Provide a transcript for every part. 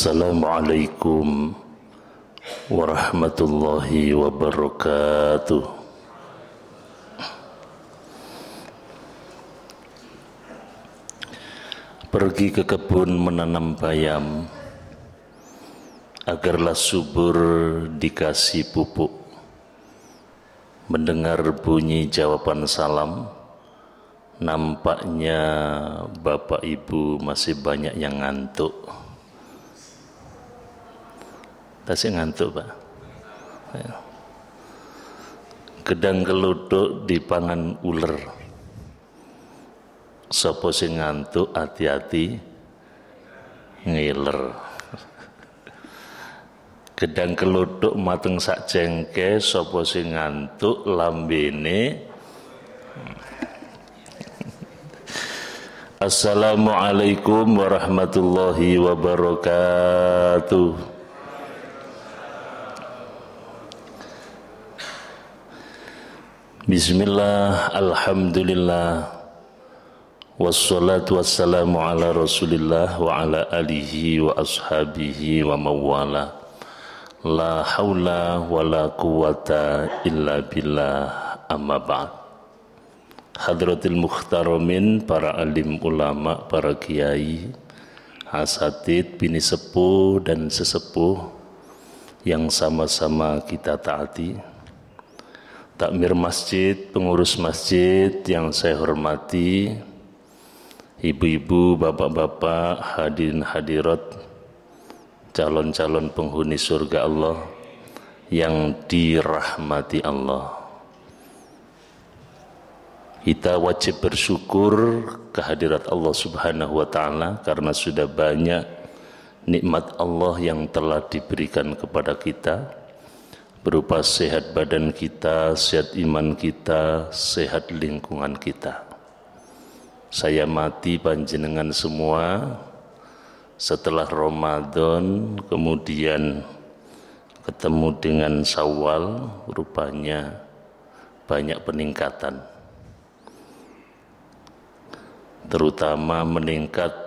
Assalamualaikum warahmatullahi wabarakatuh. Pergi ke kebun menanam bayam, agarlah subur dikasih pupuk. Mendengar bunyi jawaban salam, nampaknya bapak ibu masih banyak yang ngantuk. Masih ngantuk, Pak? Gedang keluduk dipangan uler. Sopo sing ngantuk hati-hati ngiler. Gedang keluduk mateng sak jengke, sopo sing ngantuk lambene. Assalamualaikum warahmatullahi wabarakatuh. Bismillah, alhamdulillah, wassalatu wassalamu ala rasulillah wa ala alihi wa ashabihi wa mawala. La hawla wa la quwata illa billah, amma ba'd. Hadratil mukhtaramin, para alim ulama, para kiai, asatid, bini sepuh dan sesepuh yang sama-sama kita taati. Takmir masjid, pengurus masjid yang saya hormati, ibu-ibu, bapak-bapak, hadirin hadirat, calon-calon penghuni surga Allah yang dirahmati Allah. Kita wajib bersyukur kehadirat Allah Subhanahu wa Ta'ala karena sudah banyak nikmat Allah yang telah diberikan kepada kita, berupa sehat badan kita, sehat iman kita, sehat lingkungan kita. Saya mati panjenengan semua setelah Ramadan, kemudian ketemu dengan Syawal, rupanya banyak peningkatan, terutama meningkat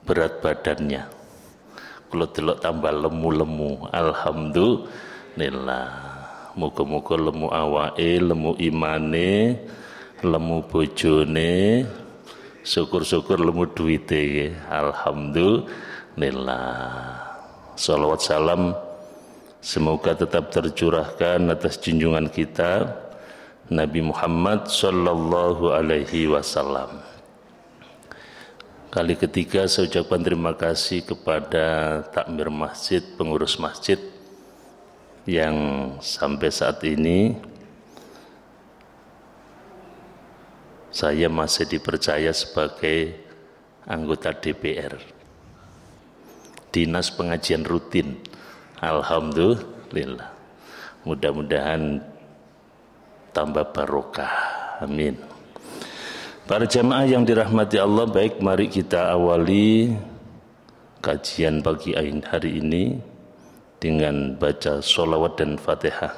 berat badannya. Kalau delok tambah lemu-lemu, alhamdulillah. Muga-muga lemu awake, lemu imane, lemu bojone, syukur-syukur lemu duite. Alhamdulillah. Salawat salam semoga tetap tercurahkan atas junjungan kita Nabi Muhammad sallallahu alaihi wasallam. Kali ketiga saya ucapkan terima kasih kepada takmir masjid, pengurus masjid yang sampai saat ini saya masih dipercaya sebagai anggota DPR, dinas pengajian rutin. Alhamdulillah, mudah-mudahan tambah barokah, amin. Para jamaah yang dirahmati Allah, baik, mari kita awali kajian pagi hari ini dengan baca sholawat dan fatihah.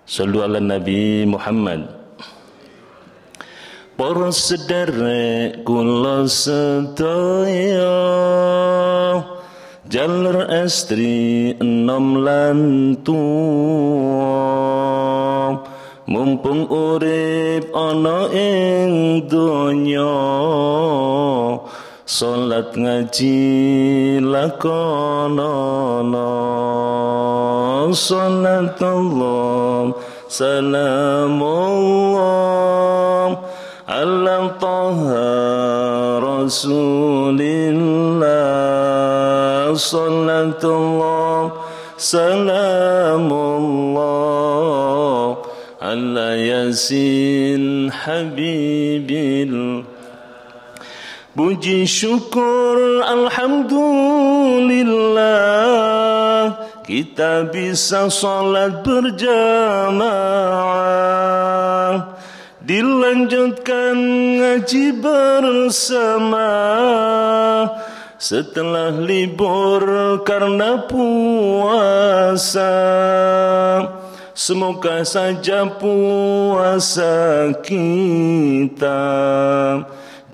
Sallu ala Nabi Muhammad. Para sederek kula sedaya, jalur estri enom lan tuwa, mumpung urip ana ing donya, salat ngaji lakonono. Salatullah salamullah ala taha rasulillah. Salatullah salamullah ala yasin habibil. Puji syukur alhamdulillah kita bisa sholat berjamaah, dilanjutkan ngaji bersama setelah libur karena puasa. Semoga saja puasa kita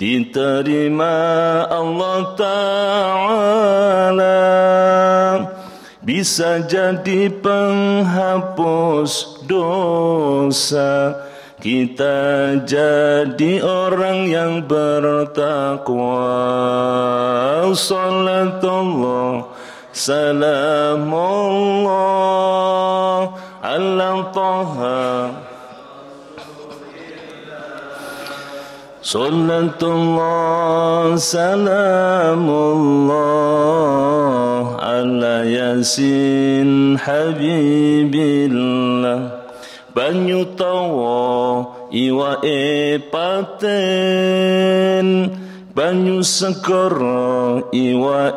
diterima Allah Ta'ala bisa jadi penghapus dosa. Kita jadi orang yang bertakwa. Salatullah salamullah ala Taha. Salatullah salamullah ala Yasin Habibillah. Banyu tawa iwa paten, banyu segara iwa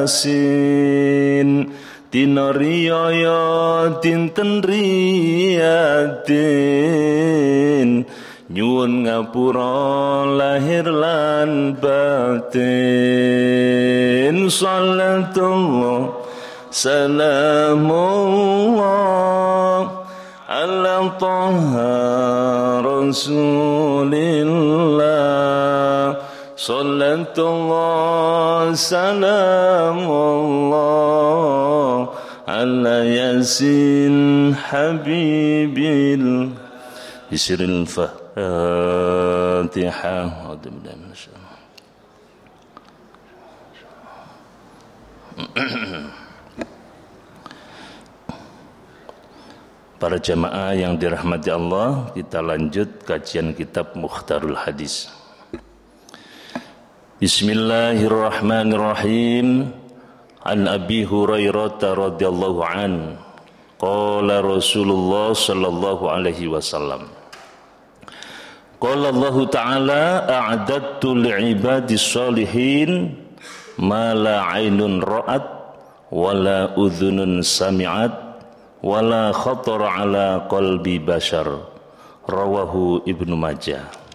asin. Dina riyaya dinten riyadin, nyuwun ngapura lahir lan batin. Salatullah salamullah ala Taha Rasulillah. Salatullah salamullah ala Yasin Habibil. Bisiril Fatihah. Para jamaah yang dirahmati Allah, kita lanjut kajian kitab Mukhtarul Hadis. Bismillahirrahmanirrahim. An Abi Hurairah radhiyallahu an, qala Rasulullah sallallahu alaihi wasallam. Qala Allah Ta'ala, a'adattu li'ibadis shalihin ma la 'ainun ra'at wa la udhunun sami'at wala khatara ala qalbi bashar. Rawahu Ibnu Majah.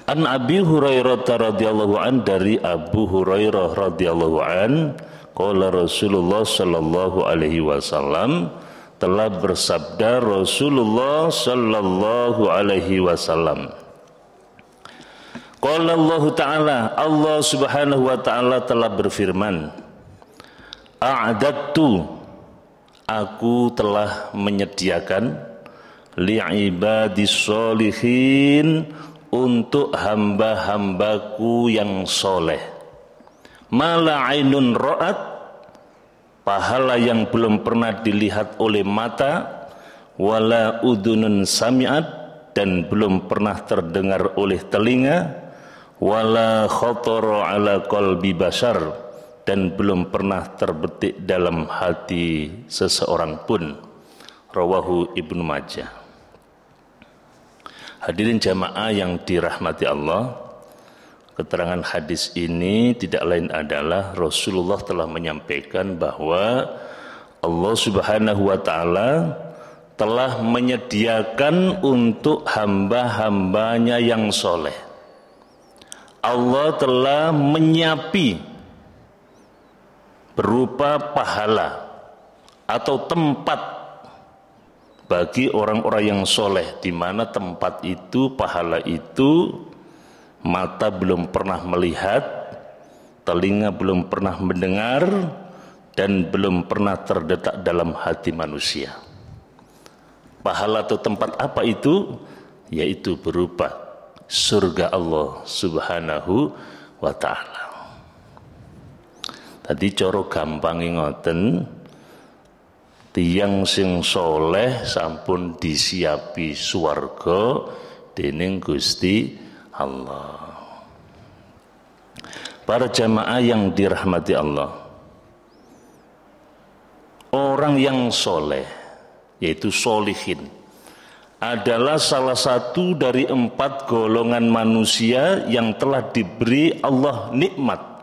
An Abi Hurairah radhiyallahu an, dari Abu Hurairah radhiyallahu an, qala Rasulullah sallallahu alaihi wasallam, telah bersabda Rasulullah sallallahu alaihi wasallam. Qala Allah Ta'ala, Allah Subhanahu wa taala telah berfirman, a'adattu, aku telah menyediakan li'ibadis sholihin, untuk hamba-hambaku yang soleh, mala ainun ra'at, pahala yang belum pernah dilihat oleh mata, wala udunun sami'at, dan belum pernah terdengar oleh telinga, wala khatara ala qalbi bashar, dan belum pernah terbetik dalam hati seseorang pun. Rawahu Ibnu Majah. Hadirin jamaah yang dirahmati Allah, keterangan hadis ini tidak lain adalah Rasulullah telah menyampaikan bahwa Allah Subhanahu wa taala telah menyediakan untuk hamba-hambanya yang soleh. Allah telah menyapi berupa pahala atau tempat bagi orang-orang yang soleh, di mana tempat itu, pahala itu, mata belum pernah melihat, telinga belum pernah mendengar, dan belum pernah terdetak dalam hati manusia. Pahala atau tempat apa itu? Yaitu berupa surga Allah Subhanahu wa ta'ala. Tadi coro gampang ngoten, tiyang sing soleh sampun disiapi swarga dening Gusti Allah. Para jamaah yang dirahmati Allah, orang yang soleh, yaitu solihin, adalah salah satu dari 4 golongan manusia yang telah diberi Allah nikmat.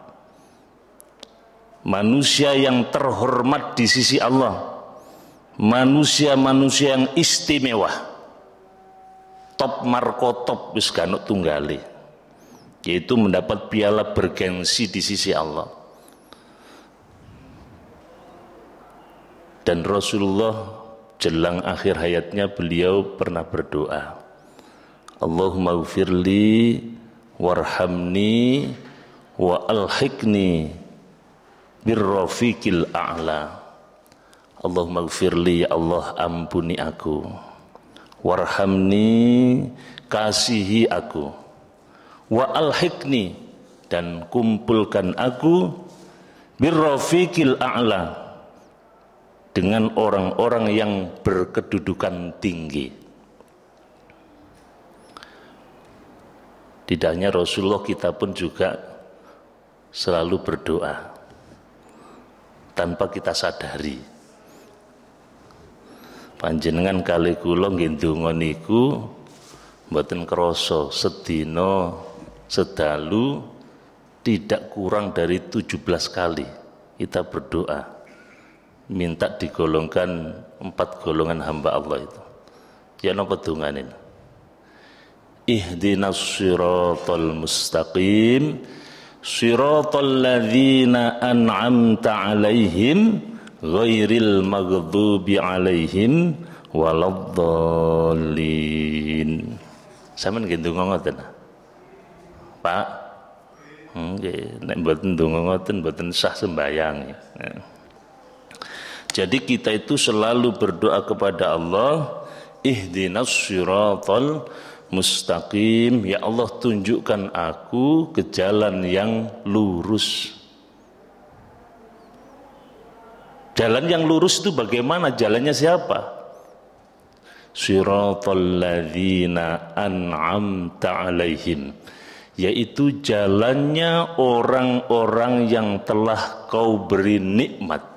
Manusia yang terhormat di sisi Allah, manusia-manusia yang istimewa, top markotop wis ganut tunggale, yaitu mendapat piala bergengsi di sisi Allah. Dan Rasulullah jelang akhir hayatnya beliau pernah berdoa, Allahumma ghfirli warhamni wa alhiqni birrafiqil a'la. Allahumma gfirli, ya Allah ampuni aku, warhamni, kasihi aku, wa alhiqni, dan kumpulkan aku birrafiqil a'la, dengan orang-orang yang berkedudukan tinggi. Tidak hanya Rasulullah, kita pun juga selalu berdoa tanpa kita sadari. Panjenengan kali kula nggih ndonga niku mboten krasa sedina sedalu tidak kurang dari 17 kali kita berdoa minta digolongkan 4 golongan hamba Allah itu. Ya napa dongane? Ihdinas siratal mustaqim siratal ladzina an'amta 'alaihim ghairil maghdubi 'alaihim waladdallin. Sampeyan nggih ndonga ngoten, Pak? Nggih, nek mboten ndonga ngoten mboten sah sembayang. Jadi kita itu selalu berdoa kepada Allah, ihdinas siratal mustaqim, ya Allah tunjukkan aku ke jalan yang lurus. Jalan yang lurus itu bagaimana? Jalannya siapa? Siratal ladzina an'amta 'alaihim, yaitu jalannya orang-orang yang telah kau beri nikmat.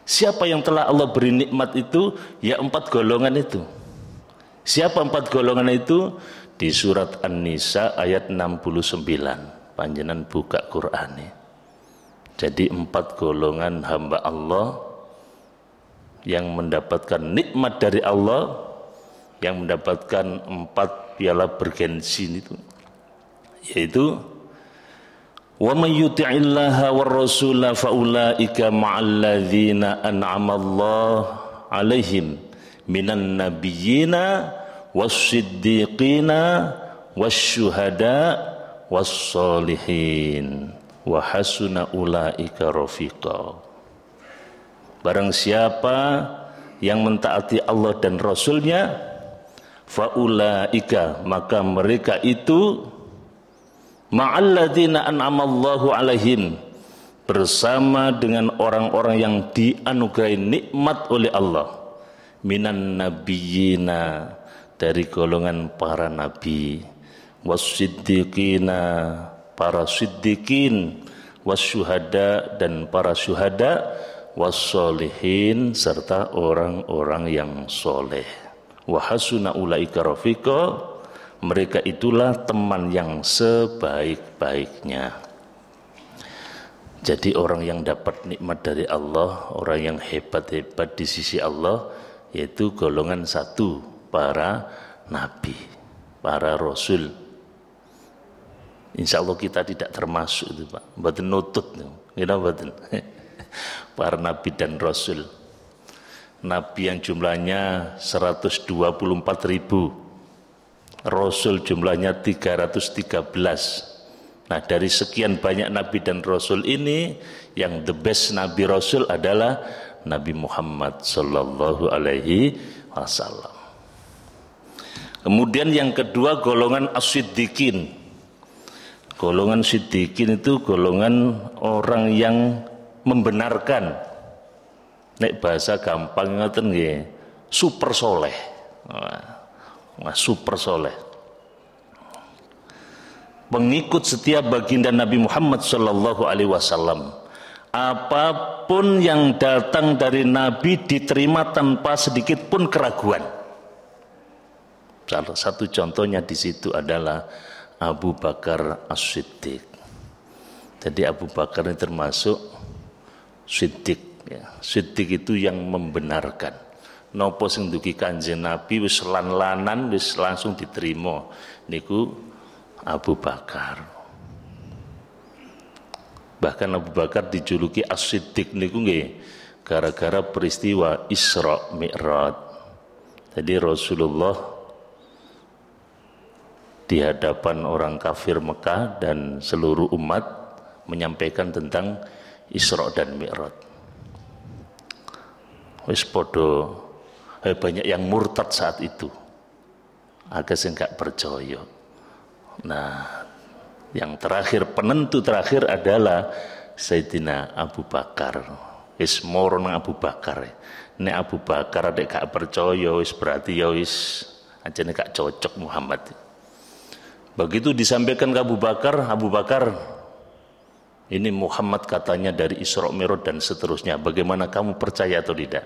Siapa yang telah Allah beri nikmat itu? Ya 4 golongan itu. Siapa 4 golongan itu? Di surat An-Nisa ayat 69. Panjenengan buka Qur'ane. Jadi 4 golongan hamba Allah yang mendapatkan nikmat dari Allah, yang mendapatkan 4 piala bergensi itu, yaitu wa may yuti'illaha war rasula faulaika ma'al ladzina an'ama Allah 'alaihim minan nabiyyina was-siddiqina wasyuhada was-solihin wa hasuna ulaika rafiqa. Barang siapa yang mentaati Allah dan Rasulnya, faulaika, maka mereka itu ma'alladzina an'amallahu 'alaihim, bersama dengan orang-orang yang dianugerahi nikmat oleh Allah, minan nabiyyina, dari golongan para nabi, was-siddiqina, para siddiqin, wasyuhada, dan para syuhada, wassolihin, serta orang-orang yang soleh. Wa hasuna ulaika rafiqa, mereka itulah teman yang sebaik-baiknya. Jadi orang yang dapat nikmat dari Allah, orang yang hebat-hebat di sisi Allah, yaitu golongan 1, para nabi, para rasul. Insya Allah kita tidak termasuk itu, Pak. Mboten nutut, kita mboten. Para nabi dan rasul. Nabi yang jumlahnya 124.000, rasul jumlahnya 313. Nah, dari sekian banyak nabi dan rasul ini, yang the best nabi rasul adalah Nabi Muhammad sallallahu alaihi wasallam. Kemudian yang kedua, golongan as-siddiqin. Golongan siddiqin itu golongan orang yang membenarkan. Nek bahasa gampang ngoten nggih, super soleh. Wah, super soleh. Pengikut setiap baginda Nabi Muhammad sallallahu alaihi wasallam. Apapun yang datang dari Nabi diterima tanpa sedikit pun keraguan. Salah satu contohnya di situ adalah Abu Bakar As-Siddiq. Jadi Abu Bakar ini termasuk Siddiq. Ya. Siddiq itu yang membenarkan. Nopo sing dugi Kanjeng Nabi wis lan-lanan wis langsung diterima. Niku Abu Bakar. Bahkan Abu Bakar dijuluki As-Siddiq niku nggih gara-gara peristiwa Isra Mi'raj. Jadi Rasulullah di hadapan orang kafir Mekah dan seluruh umat menyampaikan tentang Isra dan Mi'raj. Wis podo banyak yang murtad saat itu, agak sing gak percaya. Nah, yang terakhir, penentu terakhir adalah Sayyidina Abu Bakar. Wis moro nang Abu Bakar. Nek Abu Bakar adek gak percaya wis berarti ya wis ajane gak cocok Muhammad. Begitu disampaikan ke Abu Bakar, ini Muhammad katanya dari Isra Mi'raj dan seterusnya. Bagaimana kamu percaya atau tidak?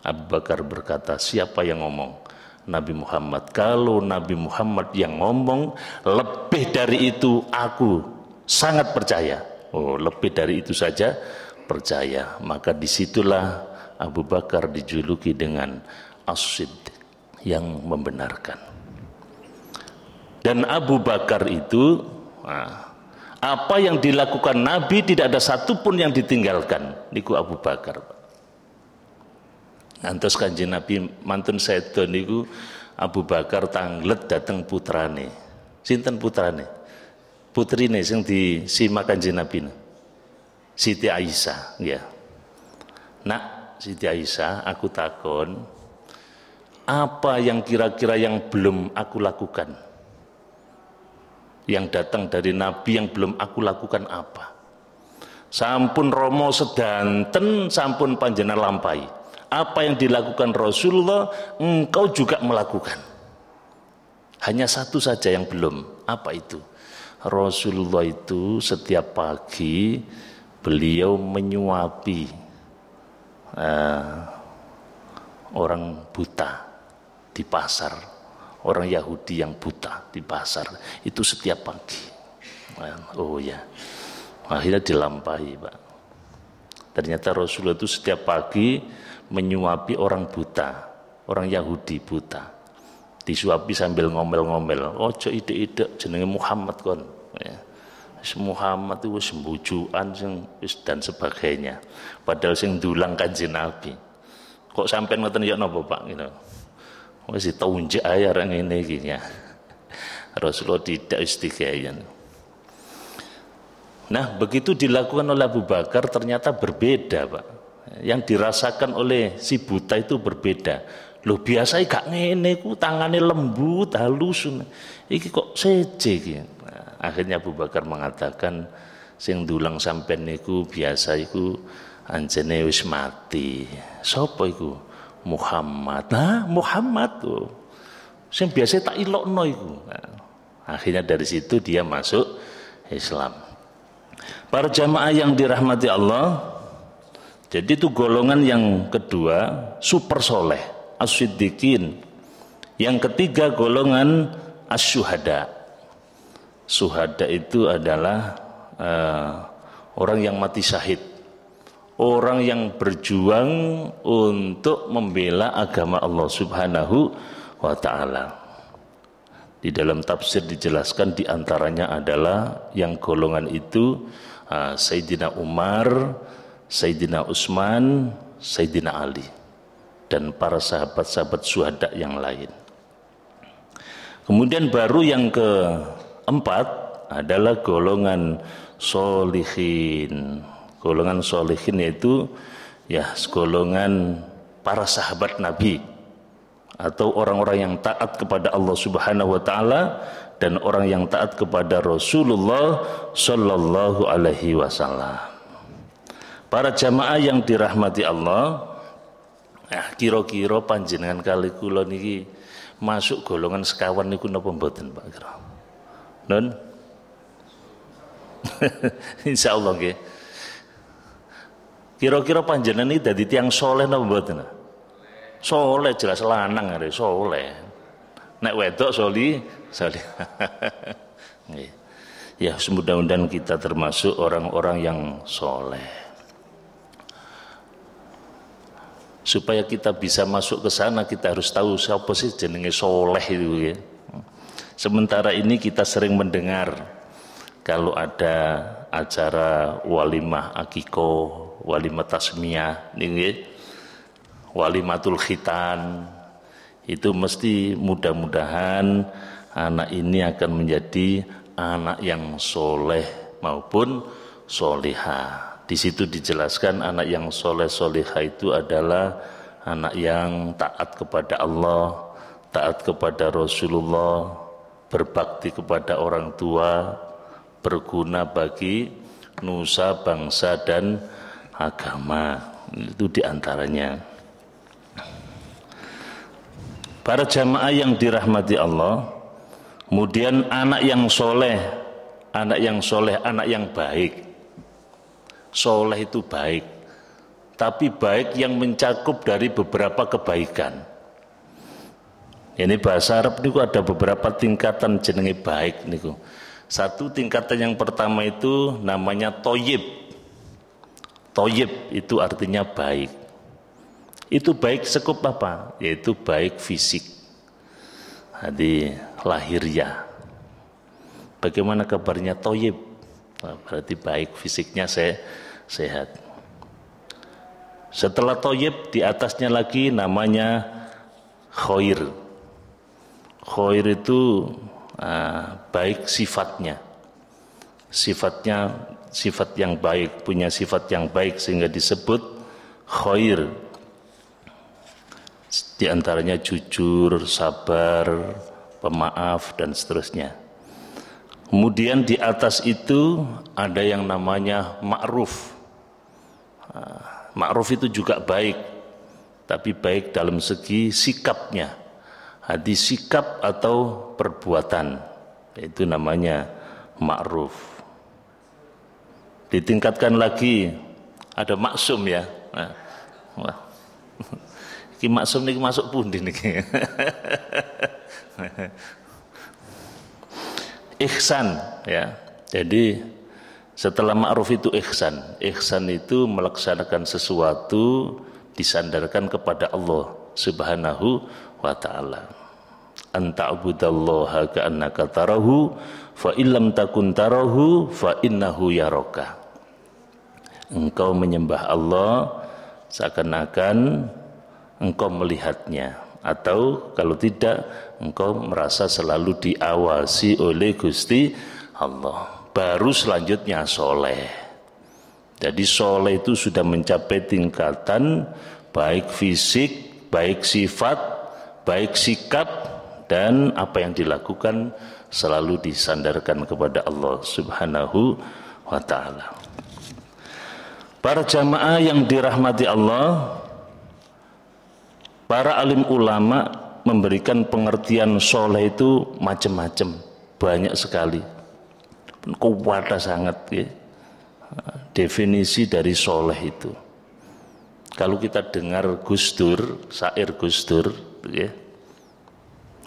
Abu Bakar berkata, siapa yang ngomong? Nabi Muhammad. Kalau Nabi Muhammad yang ngomong, lebih dari itu aku sangat percaya. Oh, lebih dari itu saja percaya. Maka disitulah Abu Bakar dijuluki dengan As-Siddiq, yang membenarkan. Dan Abu Bakar itu, apa yang dilakukan Nabi tidak ada satupun yang ditinggalkan. Niku Abu Bakar. Antos Kanjeng Nabi mantun sedo niku Abu Bakar tanglet dateng putrane. Sinten putrane? Putrine sing disimak Kanjeng Nabi. Siti Aisyah, ya. Nak, Siti Aisyah, aku takon, apa yang kira-kira yang belum aku lakukan? Yang datang dari Nabi yang belum aku lakukan apa? Sampun Romo sedanten, sampun panjenengan lampai. Apa yang dilakukan Rasulullah, engkau juga melakukan. Hanya satu saja yang belum. Apa itu? Rasulullah itu setiap pagi beliau menyuapi orang buta di pasar. Orang Yahudi yang buta di pasar itu setiap pagi. Oh ya, akhirnya dilampahi, Pak. Ternyata Rasulullah itu setiap pagi menyuapi orang buta, orang Yahudi buta. Disuapi sambil ngomel-ngomel. Ojo ide-ide jenenge Muhammad kon. Ya. Muhammad itu sembujuan dan sebagainya. Padahal sing dulang Kanjeng Nabi. Kok sampean ngoten ya napa, Pak? Gitu. Wis ditunjuk ae arek ngene iki ya. Rasulullah tidak istighfar. Nah, begitu dilakukan oleh Abu Bakar ternyata berbeda, Pak. Yang dirasakan oleh si buta itu berbeda. Loh, biasa gak ngene ku, tangane lembut, halus. Iki kok seje iki. Nah, akhirnya Abu Bakar mengatakan sing dulang sampean niku biasa iku anjene wis mati. Sapa iku? Muhammad. Nah, Muhammad tuh. Sing biasa tak ilokno iku. Nah, akhirnya dari situ dia masuk Islam. Para jamaah yang dirahmati Allah, jadi itu golongan yang kedua, super soleh, as-siddiqin. Yang ketiga golongan as-syuhada. Syuhada itu adalah orang yang mati syahid. Orang yang berjuang untuk membela agama Allah Subhanahu wa ta'ala. Di dalam tafsir dijelaskan diantaranya adalah yang golongan itu Sayyidina Umar, Sayyidina Utsman, Sayyidina Ali, dan para sahabat-sahabat syuhada yang lain. Kemudian baru yang keempat adalah golongan sholihin. Golongan sholihin yaitu ya golongan para sahabat Nabi atau orang-orang yang taat kepada Allah Subhanahu wa taala dan orang yang taat kepada Rasulullah sallallahu alaihi wasallam. Para jamaah yang dirahmati Allah, kira-kira panjenengan kali kula niki masuk golongan sekawan niku napa mboten, Pak? Nun? Insyaallah nggih. Kira-kira panjenengan iki dadi tiyang saleh napa mboten? Saleh jelas lanang arek saleh. Nek wedok soli. Ya, mudah-mudahan kita termasuk orang-orang yang soleh. Supaya kita bisa masuk ke sana, kita harus tahu siapa sih jenenge soleh itu ya. Sementara ini kita sering mendengar kalau ada acara walimah akikoh, walimah tasmiyah, walimatul khitan, itu mesti mudah-mudahan anak ini akan menjadi anak yang soleh maupun solihah. Di situ dijelaskan anak yang soleh solihah itu adalah anak yang taat kepada Allah, taat kepada Rasulullah, berbakti kepada orang tua, berguna bagi nusa, bangsa, dan agama. Itu diantaranya. Para jamaah yang dirahmati Allah, kemudian anak yang soleh, anak yang baik. Soleh itu baik, tapi baik yang mencakup dari beberapa kebaikan. Ini bahasa Arab niku ada beberapa tingkatan jenenge baik niku. Satu tingkatan yang pertama itu namanya toyib. Toyib itu artinya baik. Itu baik sekup apa? Yaitu baik fisik. Jadi lahiriah. Bagaimana kabarnya toyib? Berarti baik fisiknya sehat. Setelah toyib di atasnya lagi namanya khoir. Khoir itu baik sifatnya. Sifat yang baik, punya sifat yang baik sehingga disebut khoir. Di antaranya jujur, sabar, pemaaf, dan seterusnya. Kemudian di atas itu ada yang namanya ma'ruf. Ma'ruf itu juga baik, tapi baik dalam segi sikapnya. Hati sikap atau perbuatan, itu namanya ma'ruf. Ditingkatkan lagi ada maksum ya. Wah. Iki maksum niki masuk pundi niki. Ihsan ya. Jadi setelah ma'ruf itu ihsan. Ihsan itu melaksanakan sesuatu disandarkan kepada Allah Subhanahu wa ta'ala. Anta'budallaha ka'annaka tarahu fa illam takun tarahu fa innahu yaraka. Engkau menyembah Allah seakan-akan engkau melihatnya, atau kalau tidak engkau merasa selalu diawasi oleh Gusti Allah. Baru selanjutnya soleh. Jadi soleh itu sudah mencapai tingkatan baik fisik, baik sifat, baik sikap, dan apa yang dilakukan selalu disandarkan kepada Allah Subhanahu wa ta'ala. Para jamaah yang dirahmati Allah, para alim ulama memberikan pengertian soleh itu macam-macam, banyak sekali. Kuwata sangat ya. Definisi dari soleh itu. Kalau kita dengar Gus Dur, syair Gus Dur ya.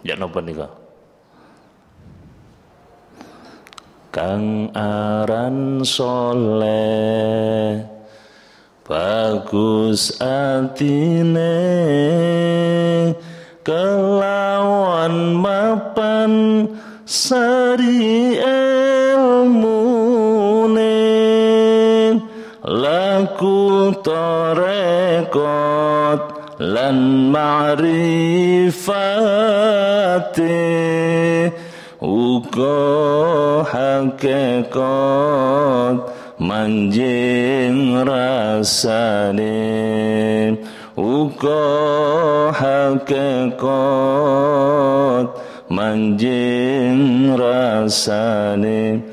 Ya napa nika? Kang aran soleh bagus atine kelawan mapan sari ilmune laku torekot lan ma'rifate uga hakikat manjing rasane uga hakikat manjing rasane.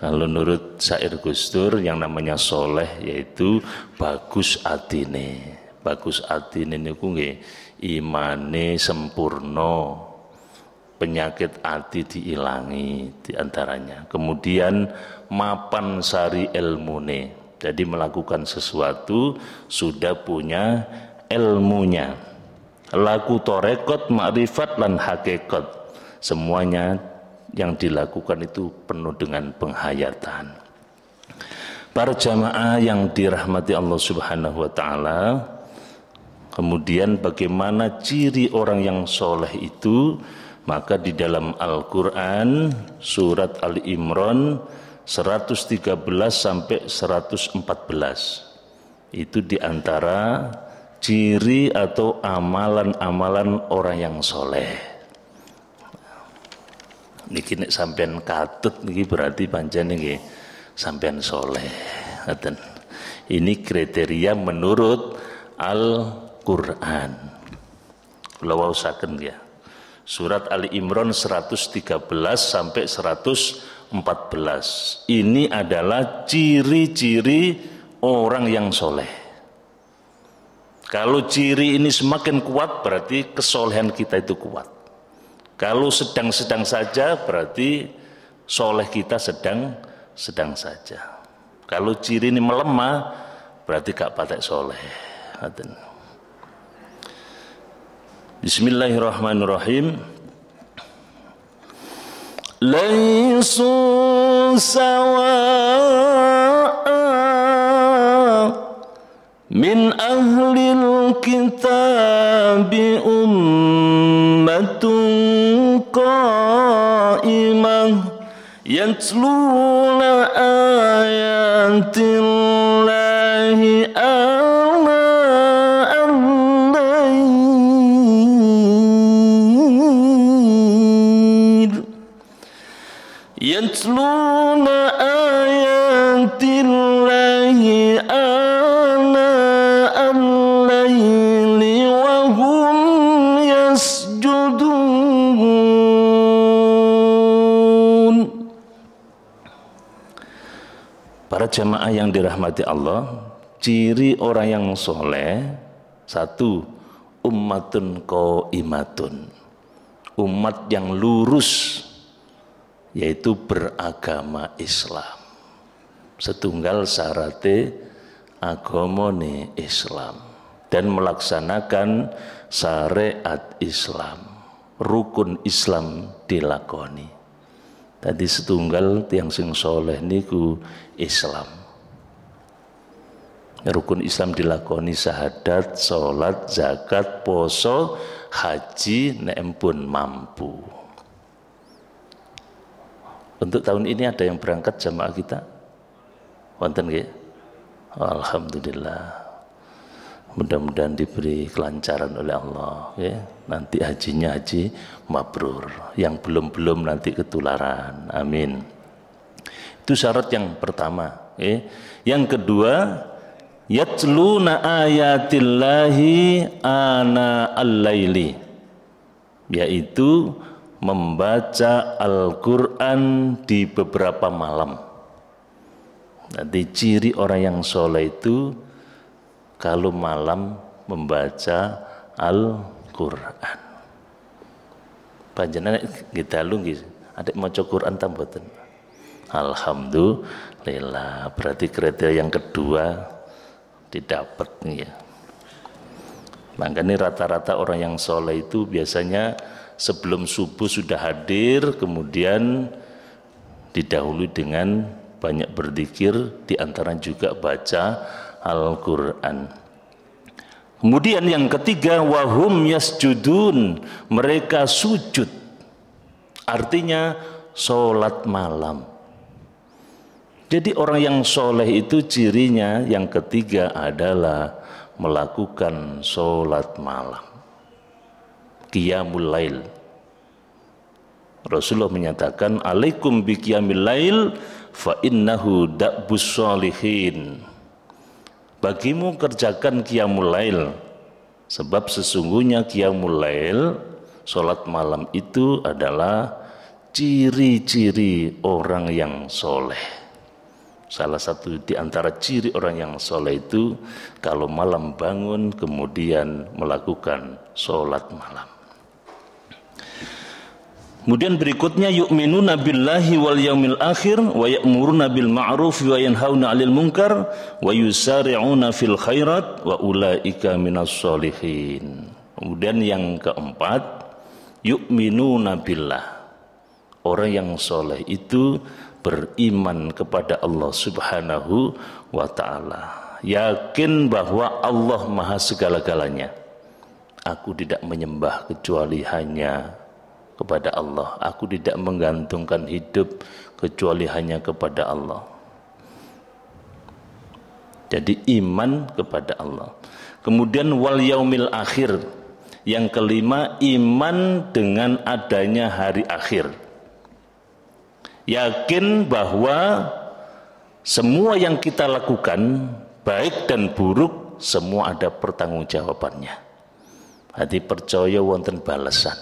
Kalau menurut syair Gus Dur yang namanya soleh yaitu bagus atine. Bagus atine niku nggih imane sempurna, penyakit ati diilangi diantaranya. Kemudian mapan sari ilmune, jadi melakukan sesuatu sudah punya ilmunya. Laku torekot, ma'rifat, lan hakikat, semuanya yang dilakukan itu penuh dengan penghayatan. Para jamaah yang dirahmati Allah Subhanahu wa ta'ala, kemudian bagaimana ciri orang yang soleh itu? Maka di dalam Al-Quran surat Ali Imran 113 sampai 114 itu diantara ciri atau amalan-amalan orang yang soleh. Niki nek sampean katut niki berarti pancen niki sampean soleh. Ini kriteria menurut Al-Quran. Kalau usahakan ya. Surat Ali Imran 113 sampai 114. Ini adalah ciri-ciri orang yang soleh. Kalau ciri ini semakin kuat berarti kesolehan kita itu kuat. Kalau sedang-sedang saja berarti soleh kita sedang saja. Kalau ciri ini melemah berarti gak patek soleh. Bismillahirrahmanirrahim. Laisu sawa'a min ahlil kitabi ummatun qa'imah yatluna ayatillahi yatluna ayatillahi ana al-laili wa hum yasjudun. Para jamaah yang dirahmati Allah, ciri orang yang soleh, satu, ummatun qaimatun, umat yang lurus, yaitu beragama Islam. Setunggal syaratnya agamane Islam dan melaksanakan syariat Islam, rukun Islam dilakoni. Tadi setunggal tiang sing soleh niku Islam. Rukun Islam dilakoni syahadat, sholat, zakat, poso, haji, nek pun mampu. Untuk tahun ini ada yang berangkat jamaah kita? Wonten nggih? Alhamdulillah. Mudah-mudahan diberi kelancaran oleh Allah, ya. Nanti hajinya haji mabrur. Yang belum nanti ketularan. Amin. Itu syarat yang pertama, ya. Yang kedua, yatluna ayatillahi ana al-laili, yaitu membaca Al-Quran di beberapa malam. Nanti ciri orang yang soleh itu kalau malam membaca Al-Quran. Panjenengan kita lungi, adik maca Quran tamboten. Alhamdulillah, berarti kriteria yang kedua didapat nih ya. Makanya rata-rata orang yang soleh itu biasanya sebelum subuh sudah hadir, kemudian didahului dengan banyak berzikir, diantara juga baca Al-Quran. Kemudian yang ketiga, wahum yasjudun, mereka sujud, artinya sholat malam. Jadi orang yang soleh itu cirinya yang ketiga adalah melakukan sholat malam, qiyamul lail. Rasulullah menyatakan, alaikum bi qiyamil lail fa innahu da'bus sholihin. Bagimu kerjakan qiyamul lail, sebab sesungguhnya qiyamul lail, sholat malam itu adalah ciri-ciri orang yang soleh. Salah satu di antara ciri orang yang soleh itu kalau malam bangun kemudian melakukan sholat malam. Kemudian berikutnya, yu'minuna billahi wal yaumil akhir wa ya'muruna bil ma'ruf wa yanhauna 'anil munkar wa yusari'una fil khairat wa ulaika minas sholihin. Kemudian yang keempat, yu'minuna billah. Orang yang soleh itu beriman kepada Allah Subhanahu wa ta'ala, yakin bahwa Allah maha segala-galanya. Aku tidak menyembah kecuali hanya kepada Allah, aku tidak menggantungkan hidup kecuali hanya kepada Allah. Jadi iman kepada Allah. Kemudian wal yaumil akhir, yang kelima iman dengan adanya hari akhir, yakin bahwa Semua yang kita lakukan, baik dan buruk, semua ada pertanggungjawabannya. Hati percaya wonten balasan.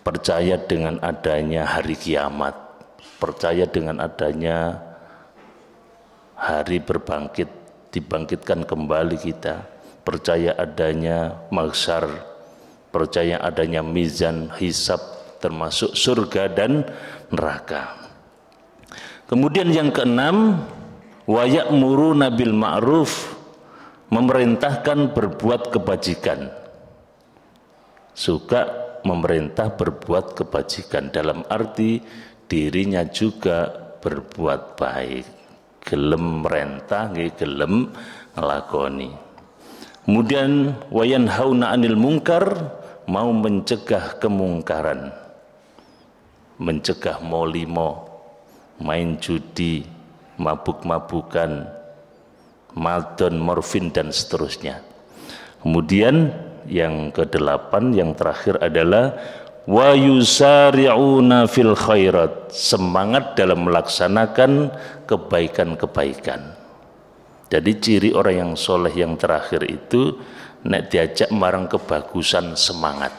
Percaya dengan adanya hari kiamat, percaya dengan adanya hari berbangkit, dibangkitkan kembali kita, percaya adanya mahsyar, percaya adanya mizan, hisab, termasuk surga dan neraka. Kemudian yang keenam, wa ya'muruna bil ma'ruf, memerintahkan berbuat kebajikan. Suka memerintah berbuat kebajikan dalam arti dirinya juga berbuat baik. Gelem merentah, gelem ngelakoni. Kemudian wayan hauna anil mungkar, mau mencegah kemungkaran, mencegah molimo, main judi, mabuk-mabukan, madon, morfin dan seterusnya. Kemudian yang ke-8 yang terakhir adalah wa yusari'una fil khairat, semangat dalam melaksanakan kebaikan-kebaikan. Jadi ciri orang yang soleh yang terakhir itu nek diajak marang kebagusan semangat.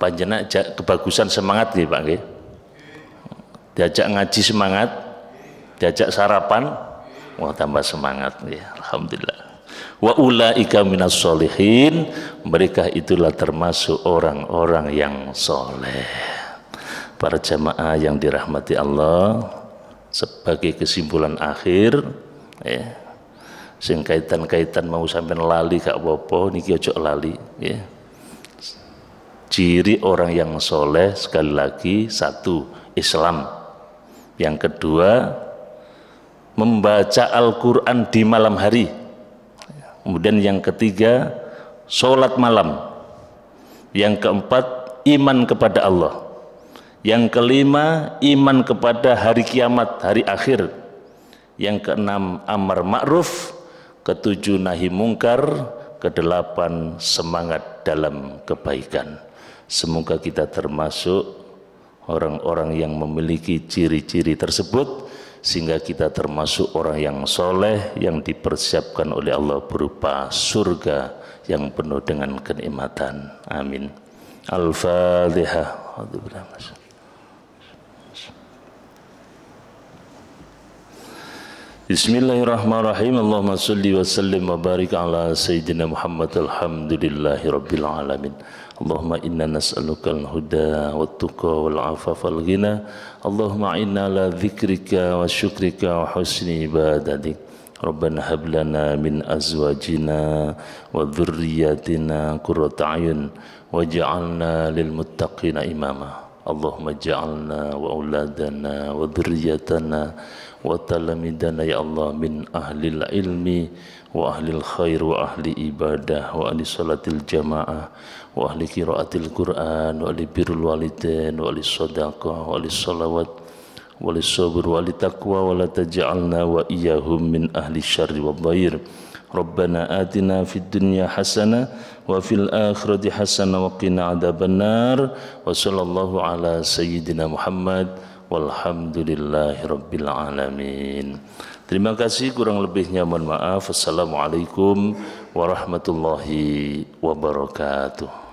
Panjenengan kebagusan semangat nggih Pak nggih. Diajak ngaji semangat, diajak sarapan, wah tambah semangat ya, alhamdulillah. Wa ulaika minas sholihin, mereka itulah termasuk orang-orang yang soleh. Para jamaah yang dirahmati Allah, sebagai kesimpulan akhir ya, sing kaitan-kaitan mau sampai lali gak apa-apa niki ojo lali ya. Ciri orang yang soleh sekali lagi, satu, Islam. Yang kedua, membaca Al-Quran di malam hari. Kemudian yang ketiga, sholat malam. Yang keempat, iman kepada Allah. Yang kelima, iman kepada hari kiamat, hari akhir. Yang keenam, amar ma'ruf. Ketujuh, nahi mungkar. Kedelapan, semangat dalam kebaikan. Semoga kita termasuk orang-orang yang memiliki ciri-ciri tersebut, sehingga kita termasuk orang yang soleh yang dipersiapkan oleh Allah berupa surga yang penuh dengan kenikmatan. Amin. Al-Fatihah. Bismillahirrahmanirrahim. Allahumma salli wa sallim wa barik ala Sayyidina Muhammad. Alhamdulillahi Rabbil Alamin. Allahumma inna nas'aluka al-huda wa tuqa wal afafa wal ghina. Allahumma inna ala dzikrika wa syukrika wa husni ibadatik. Rabbana hab lana min azwajina wa dhurriyyatina qurrata a'yun waj'alna lil muttaqina imama. Allahumma ja'alna wa auladana wa dhurriyyatana wa talamidana ya Allah min ahlil ilmi wa ahlil khair wa ahli ibadah wa ahli salatil jamaah wa ahli qiraatil Qur'an wa ahli birrul walidain wa ahli sadaqah wa ahli salawat wa ahli sabr wa ahli taqwa wa la taj'alna wa iyyahum min ahli syarri wa dhair. Rabbana atina fid dunya hasanah wa fil akhirati hasanah wa qina adzabannar. Wa sallallahu ala sayyidina Muhammad walhamdulillahi rabbil alamin. Terima kasih, kurang lebihnya mohon maaf. Assalamualaikum warahmatullahi wabarakatuh.